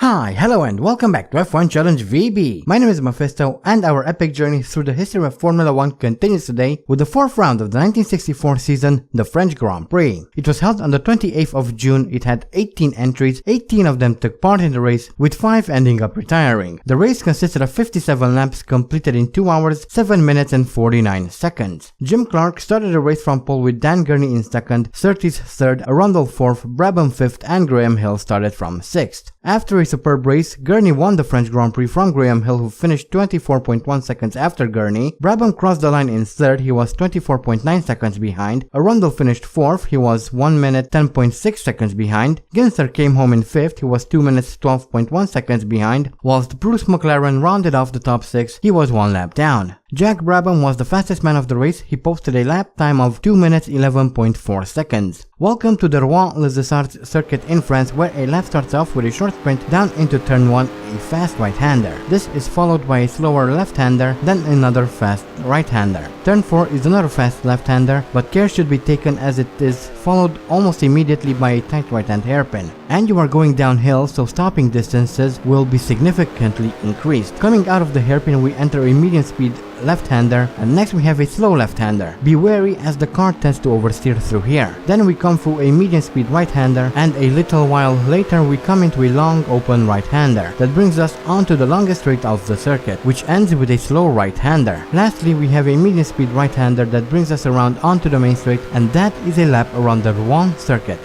Hi, hello and welcome back to F1 Challenge VB. My name is Mephisto and our epic journey through the history of Formula 1 continues today with the fourth round of the 1964 season, the French Grand Prix. It was held on the 28th of June, it had 18 entries, 18 of them took part in the race, with 5 ending up retiring. The race consisted of 57 laps completed in 2 hours, 7 minutes and 49 seconds. Jim Clark started the race from pole with Dan Gurney in second, Surtees third, Arundel fourth, Brabham fifth and Graham Hill started from 6th. After a superb race, Gurney won the French Grand Prix from Graham Hill, who finished 24.1 seconds after Gurney. Brabham crossed the line in third, he was 24.9 seconds behind. Arundel finished fourth, he was 1 minute 10.6 seconds behind. Ginther came home in fifth, he was 2 minutes 12.1 seconds behind, whilst Bruce McLaren rounded off the top 6, he was 1 lap down. Jack Brabham was the fastest man of the race, he posted a lap time of 2 minutes 11.4 seconds. Welcome to the Rouen-les-Essarts circuit in France, where a lap starts off with a short sprint down into turn 1, a fast right-hander. This is followed by a slower left-hander, then another fast right-hander. Turn 4 is another fast left-hander, but care should be taken as it is followed almost immediately by a tight right-hand hairpin. And you are going downhill, so stopping distances will be significantly increased. Coming out of the hairpin, we enter a medium speed left-hander, and next we have a slow left-hander. Be wary as the car tends to oversteer through here. Then we come through a medium speed right-hander, and a little while later we come into a long open right-hander. That brings us onto the longest straight of the circuit, which ends with a slow right-hander. Lastly, we have a medium speed right-hander that brings us around onto the main straight, and that is a lap around the Rouen circuit.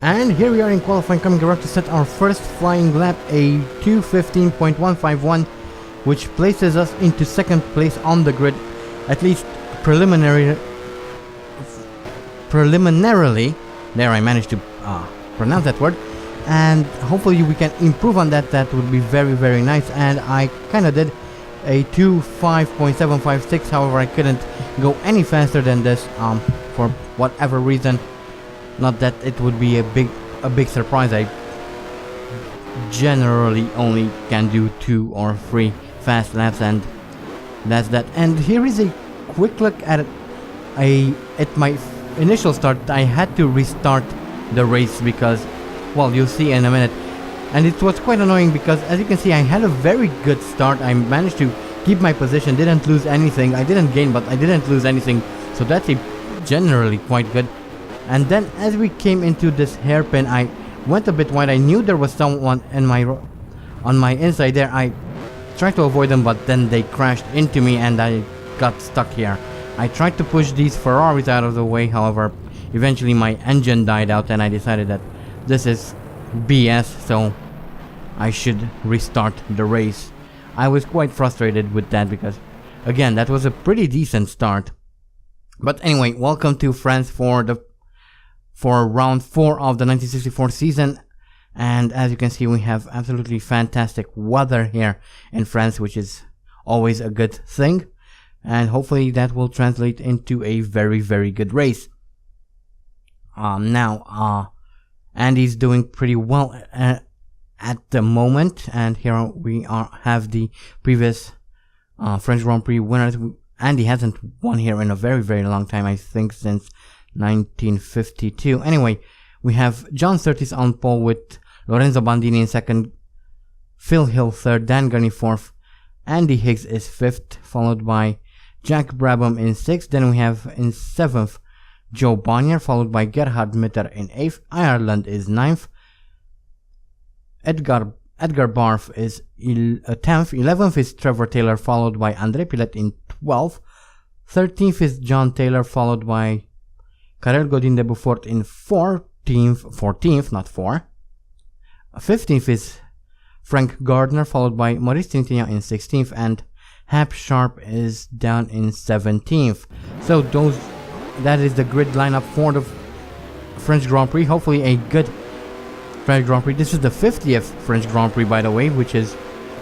And here we are in qualifying, coming around to set our first flying lap, a 2:15.151, which places us into second place on the grid, at least preliminarily. There, I managed to pronounce that word, and hopefully we can improve on that. That would be very nice, and I kinda did a 2:5.756. however I couldn't go any faster than this for whatever reason. Not that it would be a big surprise, I generally only can do 2 or 3 fast laps, and that's that. And here is a quick look at my initial start. I had to restart the race because, well, you'll see in a minute. And it was quite annoying because, as you can see, I had a very good start. I managed to keep my position, didn't lose anything. I didn't gain, but I didn't lose anything, so that's a generally quite good. And then as we came into this hairpin, I went a bit wide. I knew there was someone on my inside there. I tried to avoid them, but then they crashed into me and I got stuck here. I tried to push these Ferraris out of the way, however, eventually my engine died out and I decided that this is BS, so I should restart the race. I was quite frustrated with that because, again, that was a pretty decent start. But anyway, welcome to France for round 4 of the 1964 season. And as you can see, we have absolutely fantastic weather here in France, which is always a good thing. And hopefully that will translate into a very good race. Now, Andy's doing pretty well at the moment. And here we have the previous French Grand Prix winners. Andy hasn't won here in a very long time, I think since 1952. Anyway, we have John Surtees on pole with Lorenzo Bandini in second, Phil Hill third, Dan Gurney fourth, Andy Higgs is fifth, followed by Jack Brabham in sixth. Then we have in seventh Joe Bonnier, followed by Gerhard Mitter in eighth. Ireland is ninth. Edgar Barth is 10th. 11th is Trevor Taylor, followed by André Pilet in 12th. 13th is John Taylor, followed by Karel Godin de Beaufort in 14th, not 4. 15th is Frank Gardner, followed by Maurice Trintignant in 16th, and Hap Sharp is down in 17th. So that is the grid lineup for the French Grand Prix. Hopefully a good French Grand Prix. This is the 50th French Grand Prix, by the way, which is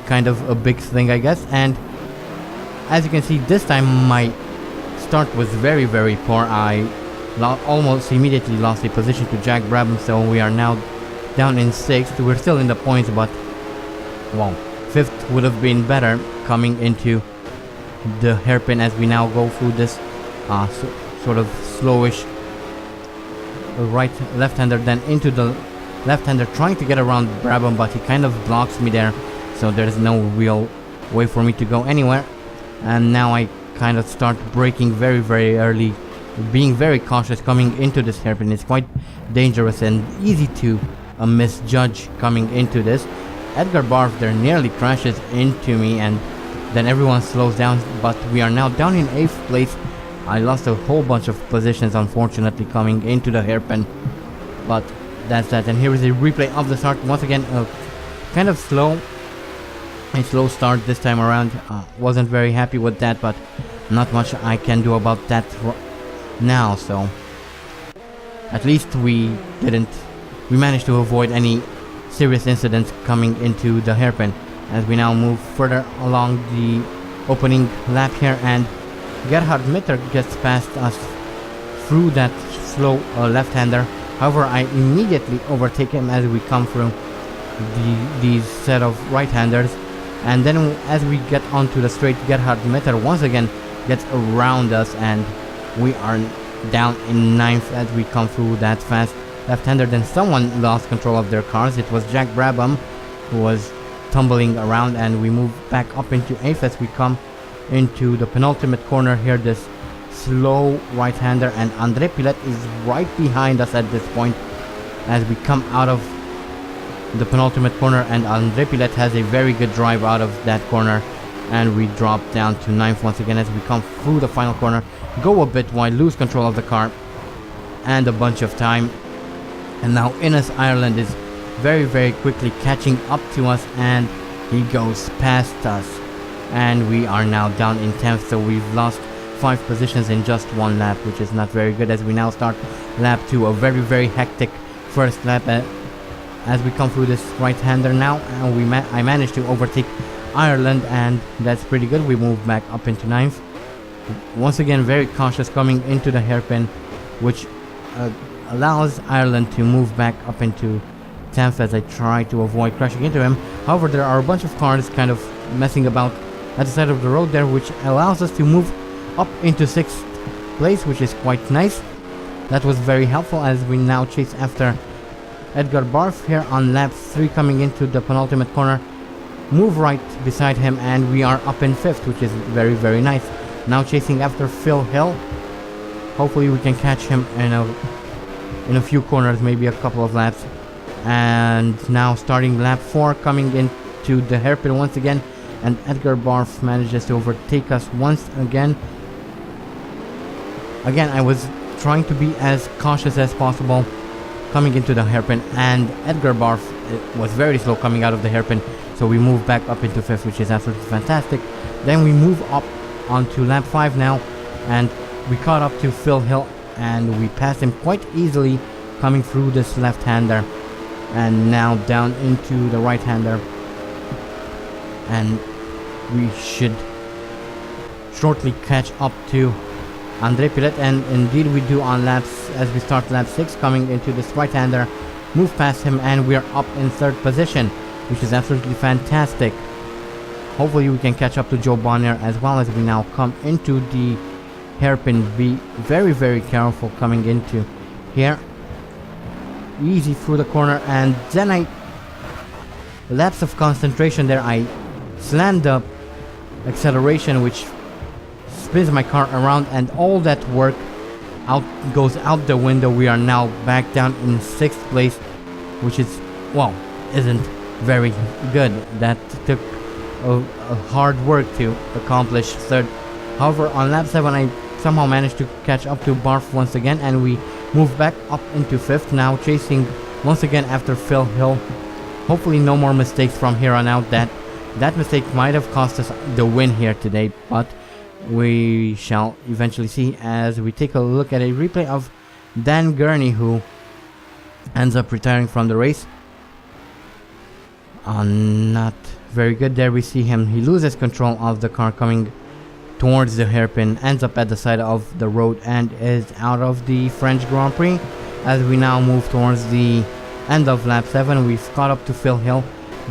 kind of a big thing, I guess. And as you can see, this time my start was very poor. I almost immediately lost a position to Jack Brabham, so we are now down in 6th. We're still in the points, but well, 5th would have been better coming into the hairpin as we now go through this sort of slowish left-hander, then into the left-hander trying to get around Brabham, but he kind of blocks me there, so there's no real way for me to go anywhere. And now I kind of start braking very early, being very cautious coming into this hairpin. It's quite dangerous and easy to misjudge coming into this. Edgar Barth there nearly crashes into me, and then everyone slows down, but we are now down in 8th place. I lost a whole bunch of positions, unfortunately, coming into the hairpin, but that's that. And here is a replay of the start. Once again, kind of slow start this time around. Wasn't very happy with that, but not much I can do about that now. So at least we managed to avoid any serious incidents coming into the hairpin, as we now move further along the opening lap here, and Gerhard Mitter gets past us through that slow left-hander. However, I immediately overtake him as we come through these set of right-handers, and then as we get onto the straight, Gerhard Mitter once again gets around us, and we are down in 9th as we come through that fast left-hander. Then someone lost control of their cars. It was Jack Brabham who was tumbling around, and we move back up into 8th as we come into the penultimate corner here, this slow right-hander, and André Pilet is right behind us at this point as we come out of the penultimate corner, and André Pilet has a very good drive out of that corner, and we drop down to 9th once again as we come through the final corner, go a bit wide, lose control of the car and a bunch of time. And now Innes Ireland is very quickly catching up to us, and he goes past us, and we are now down in 10th, so we've lost 5 positions in just one lap, which is not very good, as we now start lap 2, a very hectic first lap as we come through this right-hander now, and I managed to overtake Ireland, and that's pretty good. We move back up into 9th. Once again, very cautious coming into the hairpin, which allows Ireland to move back up into 10th as I try to avoid crashing into him. However, there are a bunch of cars kind of messing about at the side of the road there, which allows us to move up into 6th place, which is quite nice. That was very helpful as we now chase after Edgar Barth here on lap 3 coming into the penultimate corner. Move right beside him, and we are up in 5th, which is very nice. Now chasing after Phil Hill. Hopefully we can catch him in a few corners, maybe a couple of laps. And now starting lap 4 coming into the hairpin once again, and Edgar Barth manages to overtake us once again. I was trying to be as cautious as possible coming into the hairpin, and Edgar Barth was very slow coming out of the hairpin, so we move back up into 5th, which is absolutely fantastic. Then we move up onto lap 5 now, and we caught up to Phil Hill, and we passed him quite easily coming through this left-hander, and now down into the right-hander, and we should shortly catch up to André Pilet, and indeed we do on laps as we start lap 6 coming into this right-hander, move past him, and we are up in 3rd position, which is absolutely fantastic. Hopefully we can catch up to Joe Bonnier as well as we now come into the hairpin. Be very careful coming into here. Easy through the corner, and then lapse of concentration there. I slammed the acceleration, which spins my car around, and all that work goes out the window. We are now back down in 6th place, which is, well, isn't very good. That took a hard work to accomplish 3rd. However, on lap 7 I somehow managed to catch up to Barth once again, and we move back up into 5th, now chasing once again after Phil Hill. Hopefully no more mistakes from here on out. That mistake might have cost us the win here today, but we shall eventually see as we take a look at a replay of Dan Gurney, who ends up retiring from the race. Not very good. There we see him. He loses control of the car coming towards the hairpin, ends up at the side of the road, and is out of the French Grand Prix. As we now move towards the end of lap 7, we've caught up to Phil Hill,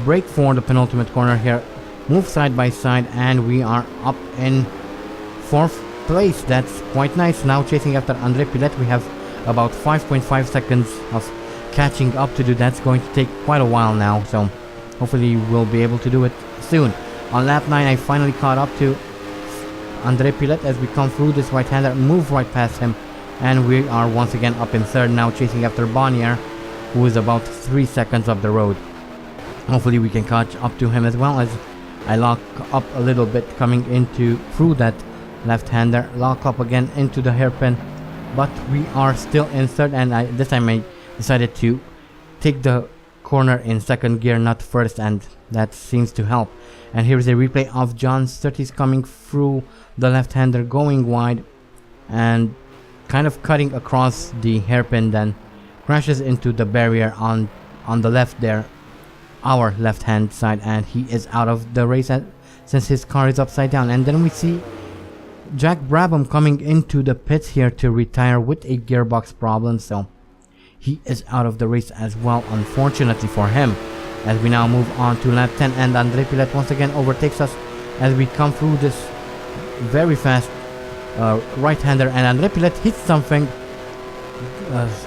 brake for the penultimate corner here, move side by side, and we are up in 4th place. That's quite nice. Now chasing after André Pilet, we have about 5.5 seconds of catching up to do. That's going to take quite a while now, so hopefully we'll be able to do it soon. On lap 9 I finally caught up to André Pilet as we come through this right-hander, move right past him, and we are once again up in third now, chasing after Bonnier, who is about 3 seconds up the road. Hopefully we can catch up to him as well, as I lock up a little bit coming into through that left-hander, lock up again into the hairpin, but we are still in third, and this time I decided to take the corner in second gear, not first, and that seems to help. And here's a replay of John Surtees coming through the left-hander, going wide and kind of cutting across the hairpin, then crashes into the barrier on the left there, our left hand side, and he is out of the race since his car is upside down. And then we see Jack Brabham coming into the pits here to retire with a gearbox problem, so he is out of the race as well, unfortunately for him. As we now move on to lap 10, and André Pilet once again overtakes us as we come through this very fast right-hander, and André Pilet hits something,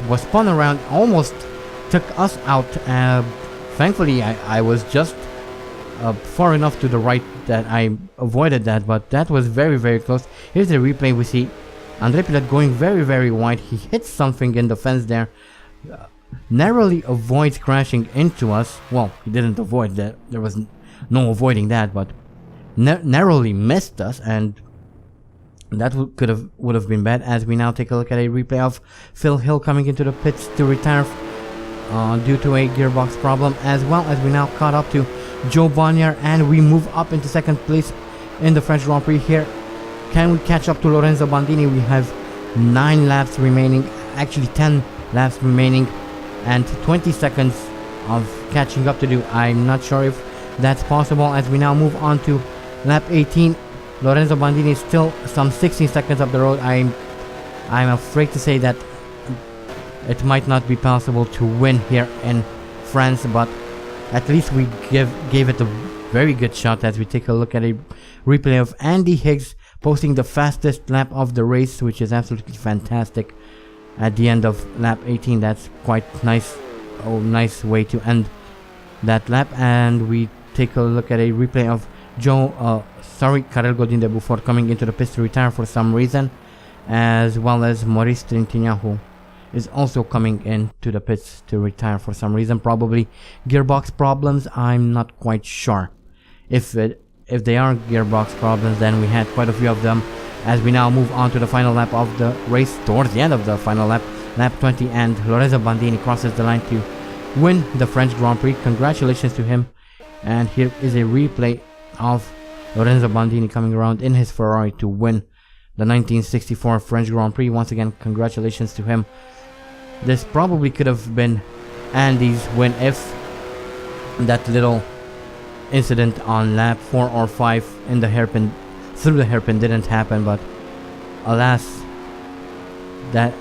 was spun around, almost took us out. Thankfully I was just far enough to the right that I avoided that, but that was very close. Here's the replay. We see André Pilet going very wide. He hits something in the fence there, narrowly avoids crashing into us. Well, he didn't avoid that, there was no avoiding that, but narrowly missed us, and that would have been bad. As we now take a look at a replay of Phil Hill coming into the pits to retire due to a gearbox problem, as well as we now caught up to Joe Bonnier, and we move up into second place in the French Grand Prix here. Can we catch up to Lorenzo Bandini? We have 9 laps remaining, actually 10 laps remaining, and 20 seconds of catching up to do. I'm not sure if that's possible. As we now move on to lap 18, Lorenzo Bandini is still some 16 seconds up the road. I'm afraid to say that it might not be possible to win here in France, but at least we gave it a very good shot. As we take a look at a replay of Andy Higgs posting the fastest lap of the race, which is absolutely fantastic at the end of lap 18. That's quite nice, nice way to end that lap. And we take a look at a replay of Karel Godin de Beaufort coming into the pits to retire for some reason, as well as Maurice Trintignant, who is also coming into the pits to retire for some reason, probably gearbox problems. I'm not quite sure. If they are gearbox problems, then we had quite a few of them. As we now move on to the final lap of the race, towards the end of the final lap, lap 20, and Lorenzo Bandini crosses the line to win the French Grand Prix. Congratulations to him. And here is a replay of Lorenzo Bandini coming around in his Ferrari to win the 1964 French Grand Prix. Once again, congratulations to him. This probably could have been Andy's win if that little incident on lap 4 or 5 in the hairpin, through the hairpin, didn't happen, but alas, that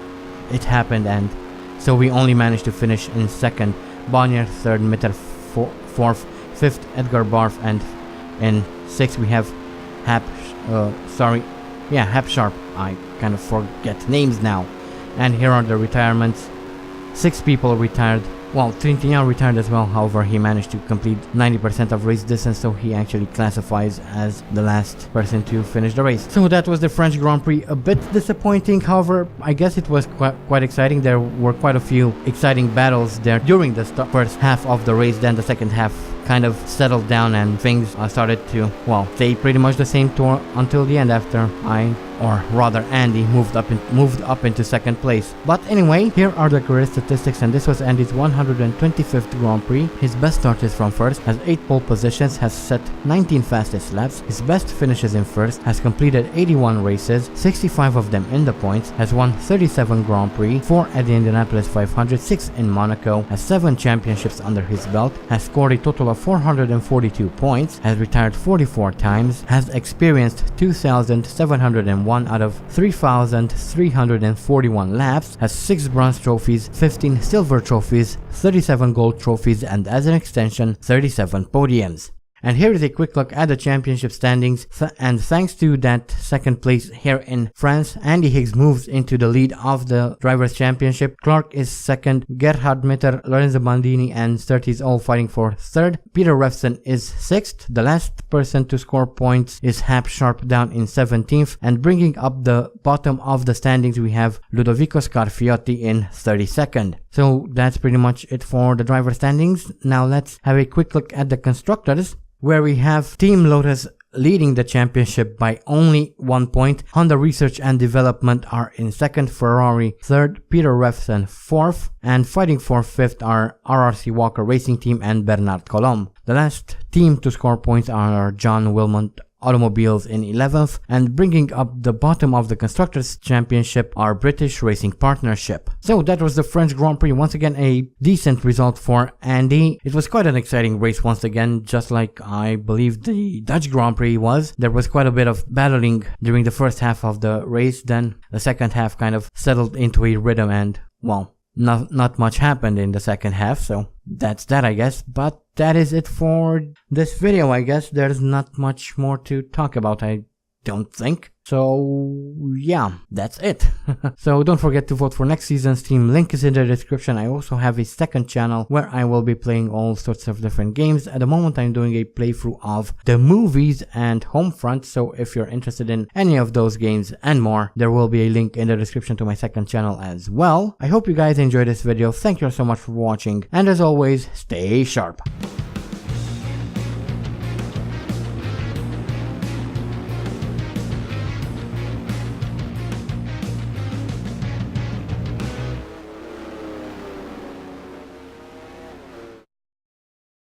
it happened, and so we only managed to finish in second, Bonnier third, Mitter fourth, fifth Edgar Barth, and in sixth we have Hap Sharp. I kind of forget names now. And here are the retirements. 6 people retired. Well, Trintignant retired as well, however he managed to complete 90% of race distance, so he actually classifies as the last person to finish the race. So that was the French Grand Prix. A bit disappointing, however I guess it was quite exciting. There were quite a few exciting battles there during the first half of the race. Then the second half kind of settled down and things started to, well, stay pretty much the same tour until the end, after Andy moved up into second place. But anyway, here are the career statistics, and this was Andy's 125th Grand Prix. His best start is from first, has 8 pole positions, has set 19 fastest laps. His best finishes in first, has completed 81 races, 65 of them in the points, has won 37 Grand Prix, 4 at the Indianapolis 500, 6 in Monaco, has 7 championships under his belt, has scored a total of 442 points, has retired 44 times, has experienced 2,701 out of 3,341 laps, has 6 bronze trophies, 15 silver trophies, 37 gold trophies, and as an extension, 37 podiums. And here is a quick look at the championship standings, and thanks to that second place here in France, Andy Higgs moves into the lead of the Drivers' Championship. Clark is second, Gerhard Mitter, Lorenzo Bandini and Surtees all fighting for third. Peter Revson is sixth. The last person to score points is Hap Sharp down in 17th, and bringing up the bottom of the standings we have Ludovico Scarfiotti in 32nd. So that's pretty much it for the driver standings. Now let's have a quick look at the constructors, where we have Team Lotus leading the championship by only 1 point. Honda Research and Development are in second, Ferrari third, Peter Revson fourth, and fighting for fifth are RRC Walker Racing Team and Bernard Colomb. The last team to score points are John Wilmot Automobiles in 11th, and bringing up the bottom of the Constructors' Championship are British Racing Partnership. So that was the French Grand Prix. Once again, a decent result for Andy. It was quite an exciting race once again, just like I believe the Dutch Grand Prix was. There was quite a bit of battling during the first half of the race, then the second half kind of settled into a rhythm, and well, not much happened in the second half, so that's that, I guess. But that is it for this video, I guess. There's not much more to talk about, I don't think. So yeah, that's it. So don't forget to vote for next season's team. Link is in the description. I also have a second channel where I will be playing all sorts of different games. At the moment I'm doing a playthrough of the movies and Homefront, so if you're interested in any of those games and more, there will be a link in the description to my second channel as well. I hope you guys enjoyed this video. Thank you so much for watching, and as always, stay sharp.